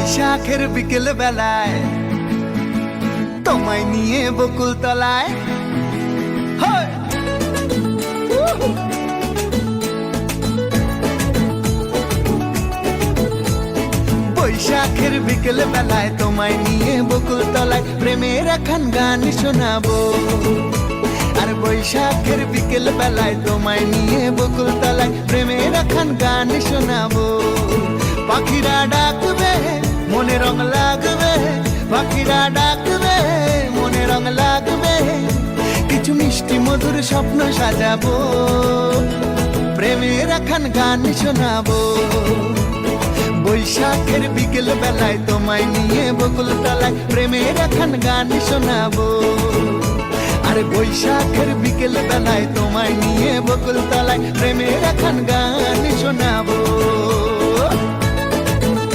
বৈশাখের বিকেল বেলায় তোমায় নিয়ে বকুল তলায় বৈশাখের বিকেল বেলায় তোমায় নিয়ে বকুল তলায় প্রেমের একখান গান শোনাবো। আর বৈশাখের বিকেল বেলায় তোমায় নিয়ে বকুল তলায় প্রেমের একখান গান শোনাবো। পাখিরা ডাকবে মনে রং লাগবে, পাখিরা ডাকবে মনে রং লাগবে, কিছু মিষ্টি মধুর স্বপ্ন সাজাবো, প্রেমের একখান গান শোনাবো। বৈশাখের বিকেল বেলায় তোমায় নিয়ে বকুল তলায় প্রেমের একখান গান শোনাবো। আরে বৈশাখের বিকেল বেলায় তোমায় নিয়ে বকুল তলায় প্রেমের একখান গান শোনাবো।